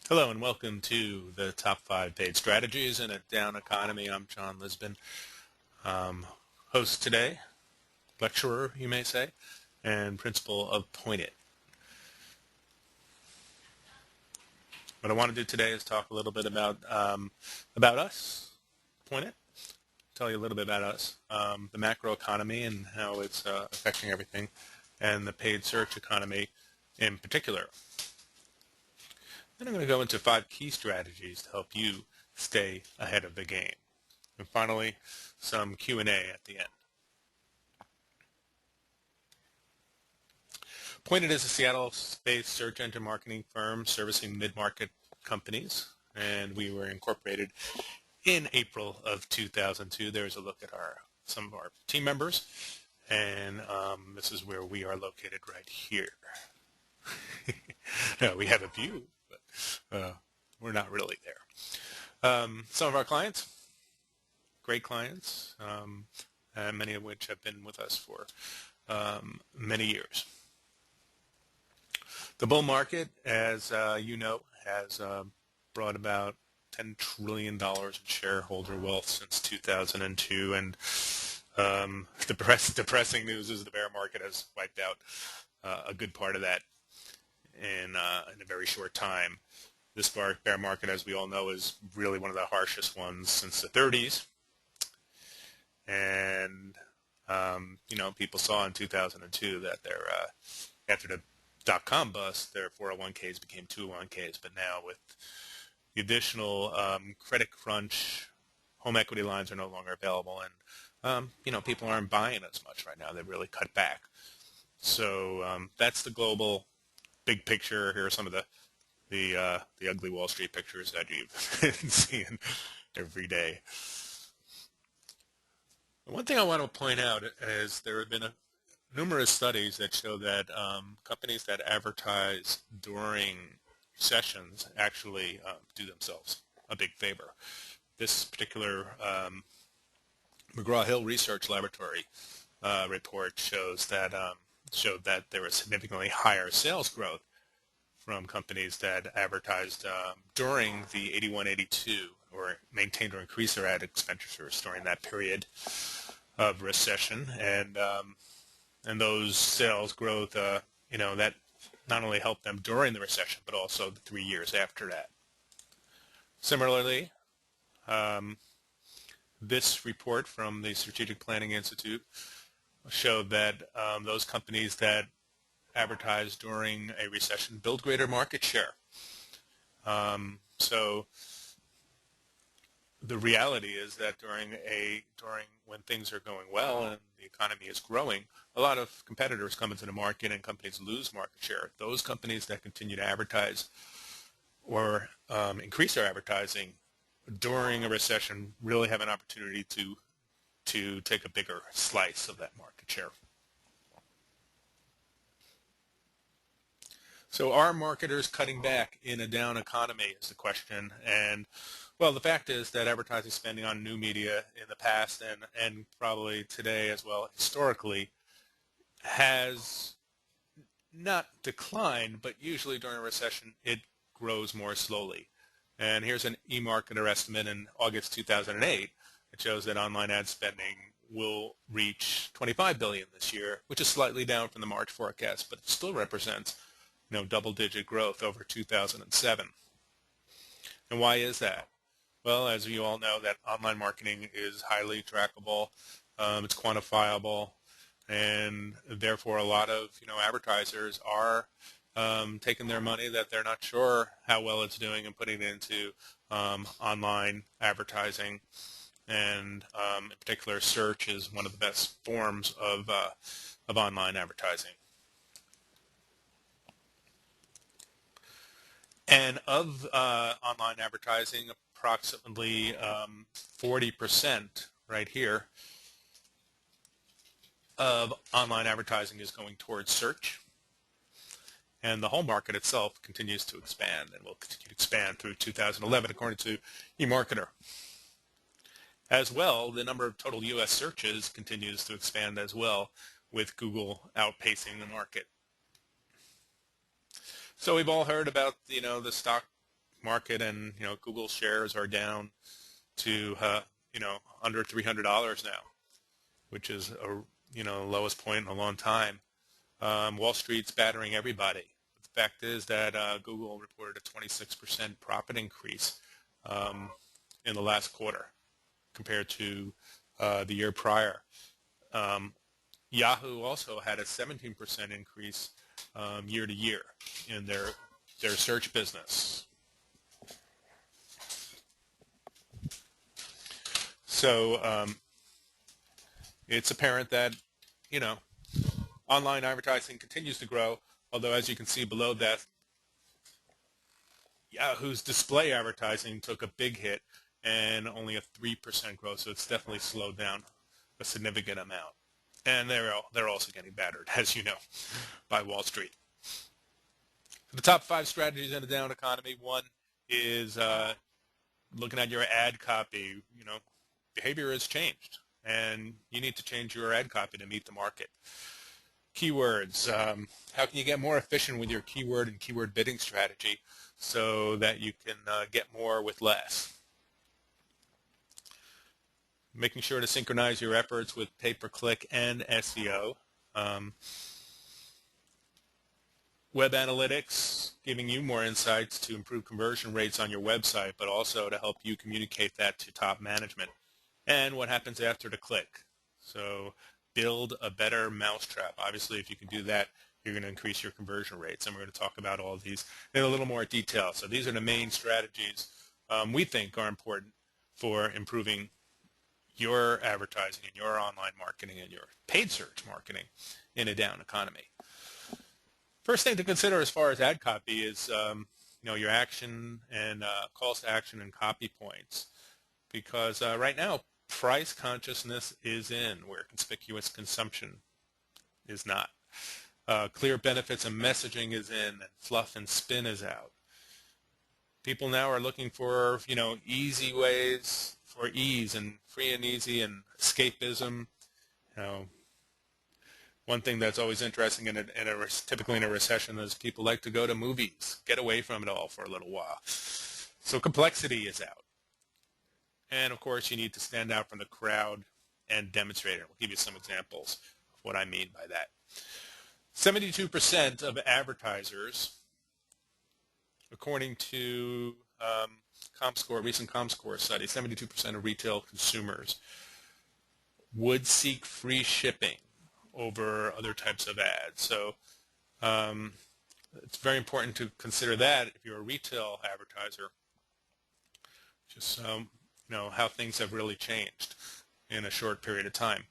Hello and welcome to the top 5 paid strategies in a down economy. I'm John Lisbon, host today, lecturer you may say, and principal of Point It. What I want to do today is talk a little bit about us, Point It, tell you a little bit about us, the macro economy and how it's affecting everything, and the paid search economy in particular. Then I'm going to go into 5 key strategies to help you stay ahead of the game. And finally, some Q&A at the end. Point It is a Seattle-based search engine marketing firm servicing mid-market companies, and we were incorporated in April of 2002. There's a look at some of our team members, and this is where we are located right here. No, we have a view, but we're not really there. Some of our clients, great clients, many of which have been with us for many years. The bull market, as you know, has brought about $10 trillion in shareholder wealth since 2002, and depressing news is the bear market has wiped out a good part of that in a very short time. This bear market, as we all know, is really one of the harshest ones since the 30s. And, people saw in 2002 that after the dot-com bust, their 401ks became 201ks. But now with the additional credit crunch, home equity lines are no longer available. And, people aren't buying as much right now. They've really cut back. So that's the global big picture. Here are some of the ugly Wall Street pictures that you've been seeing every day. One thing I want to point out is there have been numerous studies that show that companies that advertise during sessions actually do themselves a big favor. This particular McGraw-Hill Research Laboratory report showed that there was significantly higher sales growth from companies that advertised during the 81-82 or maintained or increased their ad expenditures during that period of recession, and those sales growth, that not only helped them during the recession, but also the 3 years after that. Similarly, this report from the Strategic Planning Institute showed that those companies that advertise during a recession build greater market share. So the reality is that during when things are going well and the economy is growing, a lot of competitors come into the market and companies lose market share. Those companies that continue to advertise or increase their advertising during a recession really have an opportunity to take a bigger slice of that market share. So are marketers cutting back in a down economy is the question. And, well, the fact is that advertising spending on new media in the past and probably today as well historically has not declined, but usually during a recession it grows more slowly. And here's an eMarketer estimate in August 2008. It shows that online ad spending will reach $25 billion this year, which is slightly down from the March forecast, but it still represents double-digit growth over 2007. And why is that? Well, as you all know, that online marketing is highly trackable, it's quantifiable, and therefore a lot of advertisers are taking their money that they're not sure how well it's doing and putting it into online advertising. And in particular, search is one of the best forms of online advertising. And of online advertising, approximately 40% right here of online advertising is going towards search. And the whole market itself continues to expand and will continue to expand through 2011 according to eMarketer. As well, the number of total U.S. searches continues to expand as well, with Google outpacing the market. So we've all heard about the stock market, and Google shares are down to under $300 now, which is lowest point in a long time. Wall Street's battering everybody. The fact is that Google reported a 26% profit increase in the last quarter compared to the year prior. Yahoo also had a 17% increase year to year in their search business. So it's apparent that online advertising continues to grow, although as you can see below that, Yahoo's display advertising took a big hit and only a 3% growth, so it's definitely slowed down a significant amount. And they're also getting battered, as you know, by Wall Street. The top 5 strategies in a down economy. One is looking at your ad copy. Behavior has changed, and you need to change your ad copy to meet the market. Keywords. How can you get more efficient with your keyword and keyword bidding strategy so that you can get more with less? Making sure to synchronize your efforts with pay-per-click and SEO. Web analytics, giving you more insights to improve conversion rates on your website, but also to help you communicate that to top management. And what happens after the click. So build a better mousetrap. Obviously, if you can do that, you're going to increase your conversion rates. And we're going to talk about all of these in a little more detail. So these are the main strategies we think are important for improving your advertising and your online marketing and your paid search marketing in a down economy. First thing to consider as far as ad copy is your action and calls to action and copy points, because right now price consciousness is in where conspicuous consumption is not. Clear benefits and messaging is in, and fluff and spin is out. People now are looking for easy ways for ease and free and easy and escapism. One thing that's always interesting typically in a recession is people like to go to movies, get away from it all for a little while. So complexity is out. And of course, you need to stand out from the crowd and demonstrate it. We'll give you some examples of what I mean by that. 72% of advertisers, according to recent ComScore study, 72% of retail consumers would seek free shipping over other types of ads. So it's very important to consider that if you're a retail advertiser, just how things have really changed in a short period of time.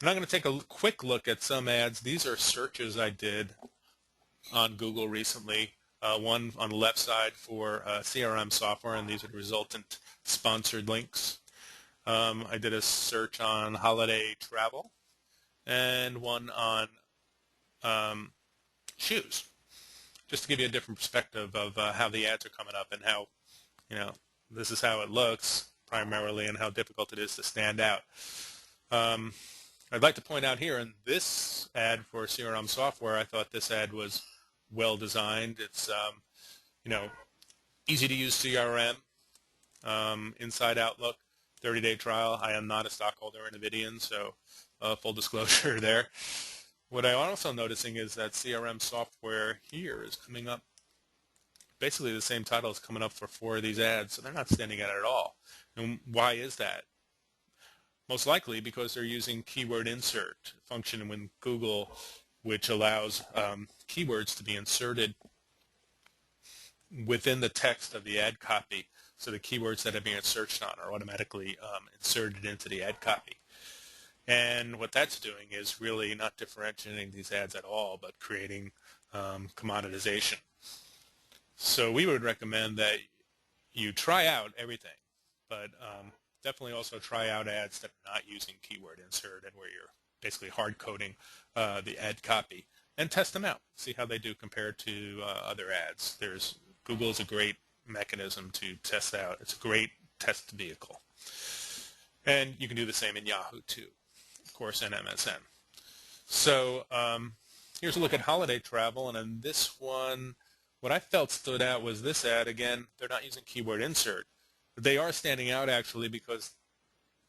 And I'm going to take a quick look at some ads. These are searches I did on Google recently. One on the left side for CRM software, and these are the resultant sponsored links. I did a search on holiday travel and one on shoes, just to give you a different perspective of how the ads are coming up and how, this is how it looks primarily and how difficult it is to stand out. I'd like to point out here in this ad for CRM software, I thought this ad was well designed. It's easy to use CRM, inside Outlook, 30-day trial. I am not a stockholder in Nvidian, so full disclosure there. What I'm also noticing is that CRM software here is coming up, basically the same title is coming up for 4 of these ads, so they're not standing out at all. And why is that? Most likely because they're using keyword insert function with Google, which allows keywords to be inserted within the text of the ad copy. So the keywords that are being searched on are automatically inserted into the ad copy. And what that's doing is really not differentiating these ads at all, but creating commoditization. So we would recommend that you try out everything, but definitely also try out ads that are not using keyword insert and where you're basically hard coding the ad copy, and test them out. See how they do compared to other ads. Google is a great mechanism to test out. It's a great test vehicle. And you can do the same in Yahoo too, of course, and MSN. So here's a look at holiday travel, and in this one What I felt stood out was this ad. Again, they're not using keyword insert. But they are standing out actually because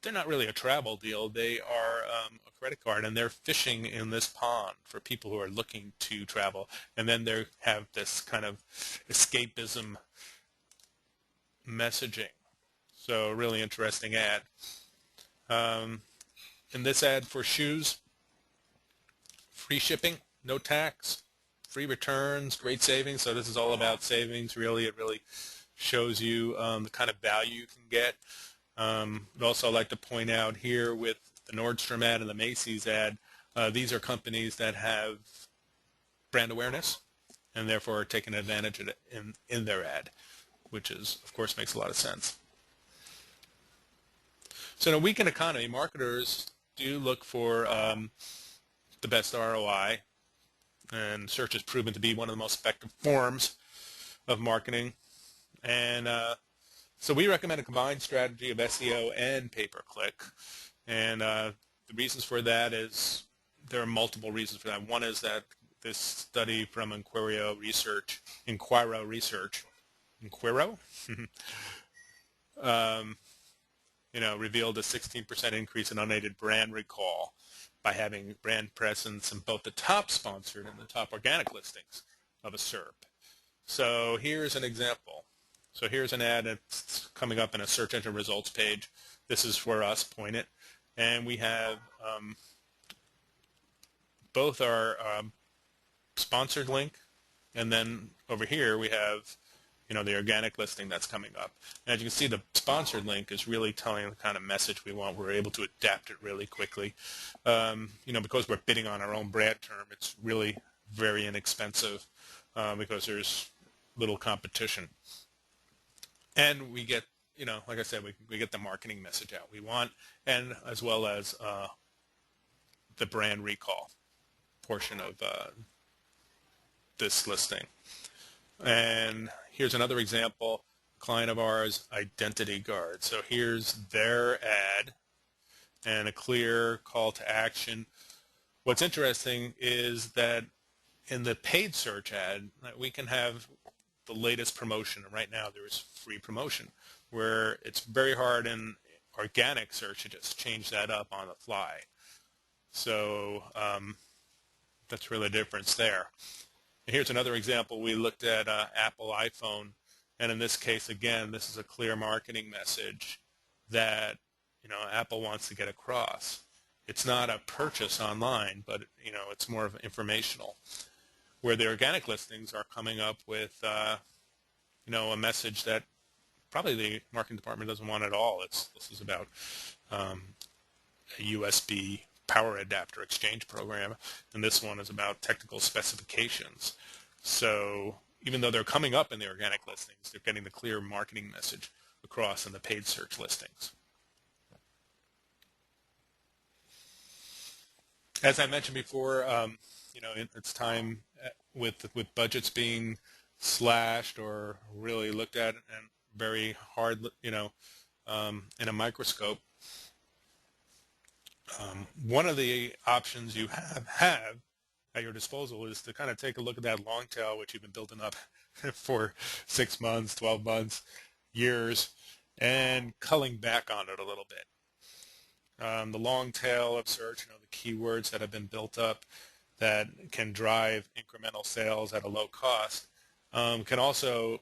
they're not really a travel deal. They are a credit card, and they're fishing in this pond for people who are looking to travel. And then they have this kind of escapism messaging. So really interesting ad. In this ad for shoes, free shipping, no tax, free returns, great savings. So this is all about savings. Really, it really shows you the kind of value you can get. I'd also like to point out here with the Nordstrom ad and the Macy's ad, these are companies that have brand awareness and therefore are taking advantage of it in their ad, which is, of course, makes a lot of sense. So in a weakened economy, marketers do look for the best ROI, and search has proven to be one of the most effective forms of marketing. And so we recommend a combined strategy of SEO and pay-per-click. And the reasons for that is there are multiple reasons for that. One is that this study from Inquiro Research, revealed a 16% increase in unaided brand recall by having brand presence in both the top sponsored and the top organic listings of a SERP. So here's an example. So here's an ad that's coming up in a search engine results page. This is for us, point it. And we have both our sponsored link, and then over here we have the organic listing that's coming up. And as you can see, the sponsored link is really telling the kind of message we want. We're able to adapt it really quickly. Because we're bidding on our own brand term, it's really very inexpensive because there's little competition. And we get, like I said, we get the marketing message out we want, and as well as the brand recall portion of this listing. And here's another example, client of ours, Identity Guard. So here's their ad and a clear call to action. What's interesting is that in the paid search ad, we can have the latest promotion. And right now there is free promotion, where it's very hard in organic search to just change that up on the fly. So that's really the difference there. And here's another example. We looked at Apple iPhone, and in this case, again, this is a clear marketing message that Apple wants to get across. It's not a purchase online, but it's more of informational. Where the organic listings are coming up with a message that probably the marketing department doesn't want at all. This is about a USB power adapter exchange program, and this one is about technical specifications. So even though they're coming up in the organic listings, they're getting the clear marketing message across in the paid search listings. As I mentioned before, it's time with budgets being slashed or really looked at and very hard, in a microscope. One of the options you have at your disposal is to kind of take a look at that long tail, which you've been building up for 6 months, 12 months, years, and culling back on it a little bit. The long tail of search, the keywords that have been built up that can drive incremental sales at a low cost, can also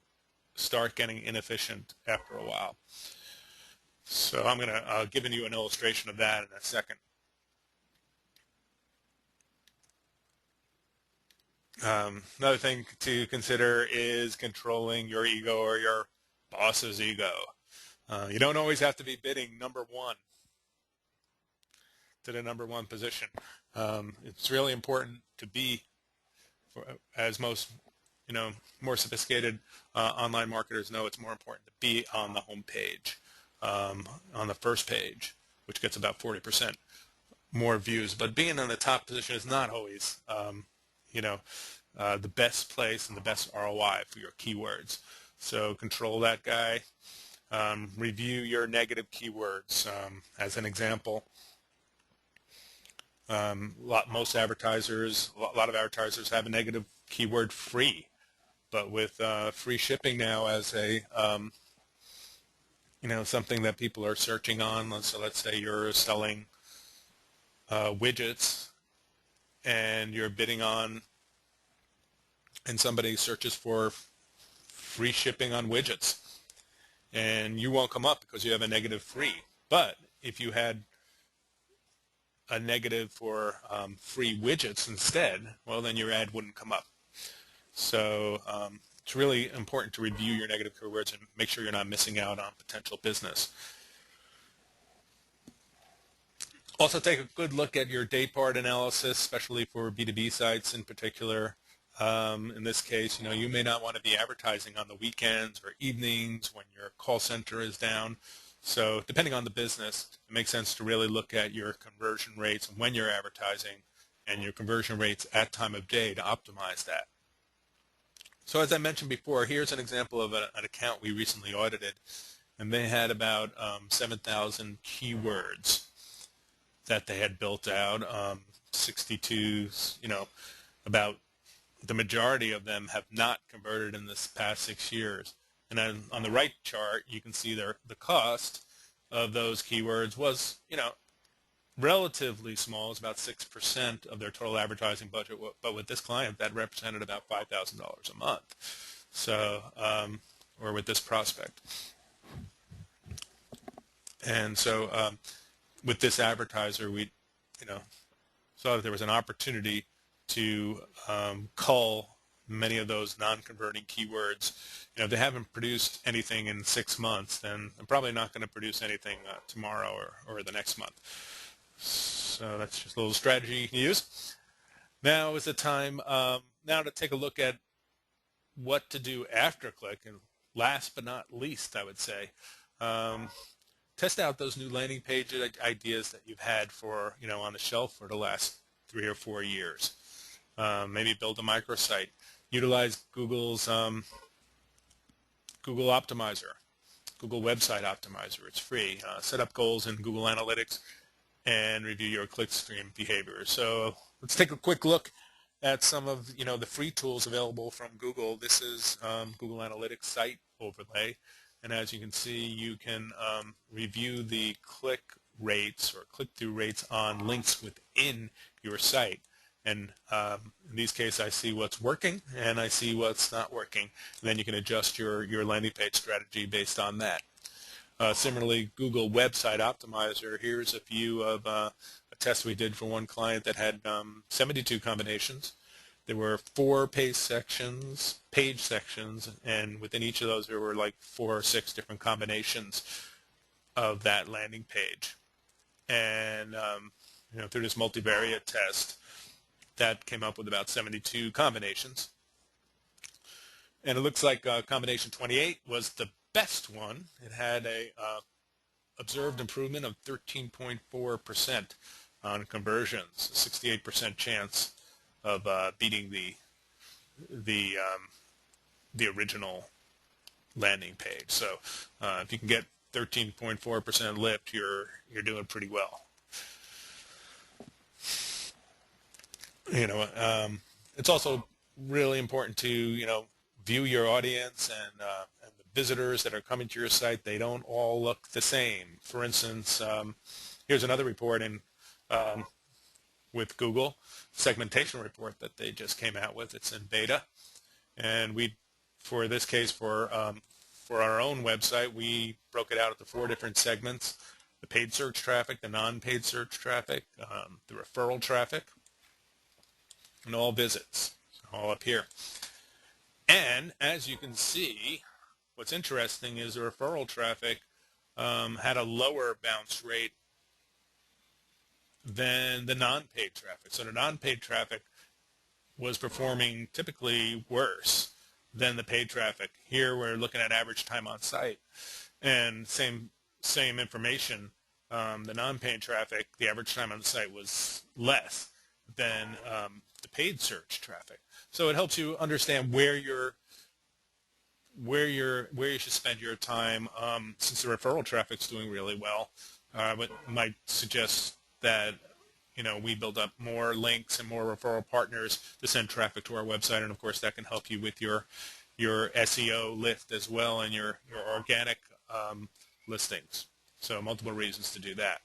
start getting inefficient after a while. So I'm going to give you an illustration of that in a second. Another thing to consider is controlling your ego or your boss's ego. You don't always have to be bidding number one to the number one position. It's really important to be, as most more sophisticated online marketers know, it's more important to be on the home page, on the first page, which gets about 40% more views. But being in the top position is not always the best place and the best ROI for your keywords. So control that guy. Review your negative keywords. As an example, a lot of advertisers have a negative keyword free, But with free shipping now as a something that people are searching on, so let's say you're selling widgets and you're bidding on, and somebody searches for free shipping on widgets, and you won't come up because you have a negative free. But if you had a negative for free widgets instead, well, then your ad wouldn't come up. So it's really important to review your negative keywords and make sure you're not missing out on potential business. Also, take a good look at your day part analysis, especially for B2B sites in particular. In this case, you may not want to be advertising on the weekends or evenings when your call center is down. So depending on the business, it makes sense to really look at your conversion rates when you're advertising and your conversion rates at time of day to optimize that. So as I mentioned before, here's an example of an account we recently audited, and they had about 7,000 keywords that they had built out, 62, about the majority of them have not converted in this past 6 years. And then on the right chart, you can see the cost of those keywords was, relatively small. It's about 6% of their total advertising budget. But with this client, that represented about $5,000 a month. So, or with this prospect. And so with this advertiser, we, saw that there was an opportunity to cull many of those non-converting keywords. If they haven't produced anything in 6 months, then I'm probably not going to produce anything tomorrow or the next month. So that's just a little strategy you can use. Now is the time now to take a look at what to do after click. And last but not least, I would say, test out those new landing page ideas that you've had for, on the shelf for the last 3 or 4 years. Maybe build a microsite. Utilize Google's Google Optimizer, Google Website Optimizer. It's free. Set up goals in Google Analytics and review your clickstream behavior. So let's take a quick look at some of the free tools available from Google. This is Google Analytics site overlay, and as you can see, you can review the click rates or click-through rates on links within your site. And in these cases, I see what's working and I see what's not working. And then you can adjust your landing page strategy based on that. Similarly, Google Website Optimizer, here's a view of a test we did for one client that had 72 combinations. There were 4 page sections, and within each of those there were like 4 or 6 different combinations of that landing page. And through this multivariate test, that came up with about 72 combinations. And it looks like combination 28 was the best one. It had a observed improvement of 13.4% on conversions, a 68% chance of beating the original landing page. So if you can get 13.4% lift, you're doing pretty well. It's also really important to view your audience and the visitors that are coming to your site. They don't all look the same. For instance, here's another report with Google, segmentation report that they just came out with. It's in beta, and for this case, for our own website, we broke it out into 4 different segments: the paid search traffic, the non-paid search traffic, the referral traffic, and all visits, all up here. And as you can see, what's interesting is the referral traffic had a lower bounce rate than the non-paid traffic. So the non-paid traffic was performing typically worse than the paid traffic. Here we're looking at average time on site, and same information. The non-paid traffic, the average time on the site was less than the paid search traffic. So it helps you understand where you should spend your time. Since the referral traffic's doing really well, I might suggest that we build up more links and more referral partners to send traffic to our website, and of course that can help you with your your SEO lift as well and your organic listings. So multiple reasons to do that.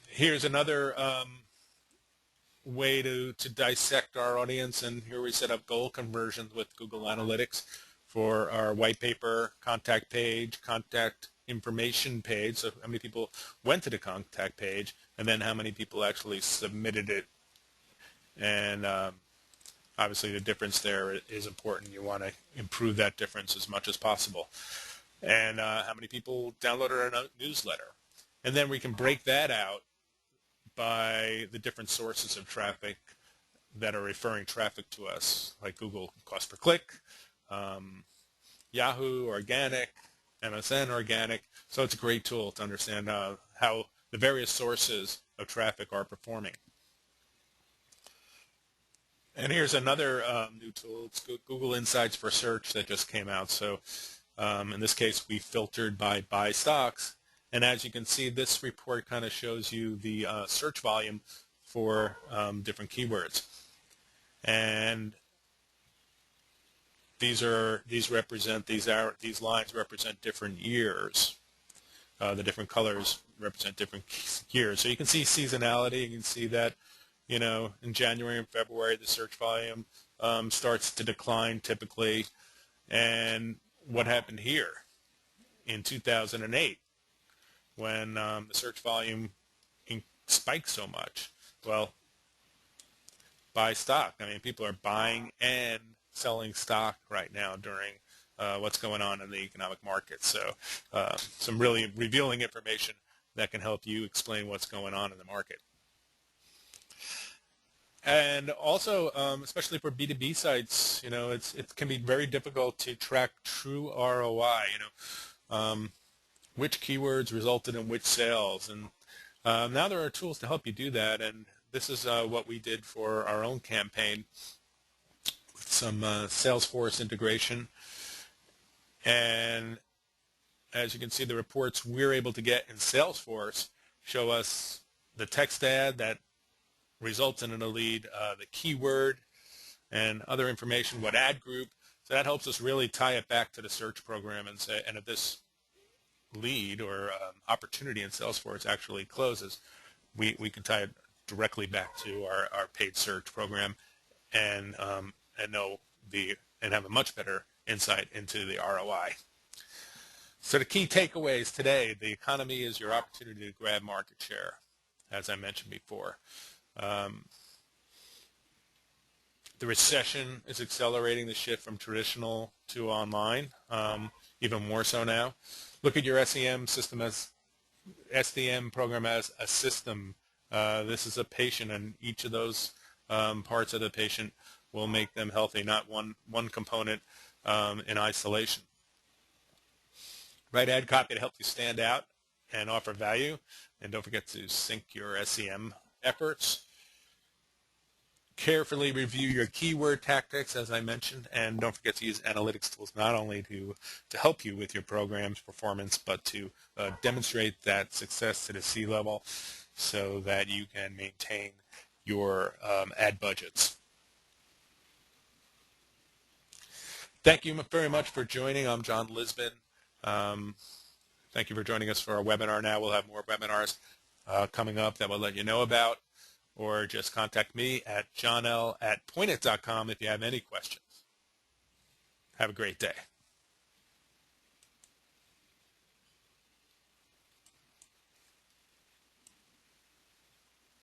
Here's another way to dissect our audience, and here we set up goal conversions with Google Analytics for our white paper, contact page, contact information page, so how many people went to the contact page, and then how many people actually submitted it. And obviously the difference there is important. You want to improve that difference as much as possible. And how many people downloaded our newsletter. And then we can break that out by the different sources of traffic that are referring traffic to us, like Google cost per click, Yahoo organic, MSN organic. So it's a great tool to understand how the various sources of traffic are performing. And here's another new tool. It's Google Insights for Search that just came out. So in this case, we filtered by buy stocks. And as you can see, this report kind of shows you the search volume for different keywords. And these lines represent different years. The different colors represent different years. So you can see seasonality. You can see that, you know, in January and February, the search volume starts to decline typically. And what happened here in 2008? When the search volume spiked so much? Well, buy stock. I mean, people are buying and selling stock right now during what's going on in the economic market. So some really revealing information that can help you explain what's going on in the market. And also, especially for B2B sites, you know, it can be very difficult to track true ROI. You know, which keywords resulted in which sales, and now there are tools to help you do that. And this is what we did for our own campaign with some Salesforce integration. And as you can see, the reports we're able to get in Salesforce show us the text ad that results in a lead, the keyword, and other information, what ad group. So that helps us really tie it back to the search program and say, and if this lead or opportunity in Salesforce actually closes, we can tie it directly back to our paid search program and have a much better insight into the ROI. So the key takeaways today: the economy is your opportunity to grab market share, as I mentioned before. The recession is accelerating the shift from traditional to online, even more so now. Look at your SEM program as a system. This is a patient, and each of those parts of the patient will make them healthy, not one component in isolation. Write ad copy to help you stand out and offer value, and don't forget to sync your SEM efforts. Carefully review your keyword tactics, as I mentioned, and don't forget to use analytics tools not only to help you with your program's performance, but to demonstrate that success to the C-level so that you can maintain your ad budgets. Thank you very much for joining. I'm John Lisbon. Thank you for joining us for our webinar now. We'll have more webinars coming up that we'll let you know about. Or just contact me at johnl@pointit.com if you have any questions. Have a great day.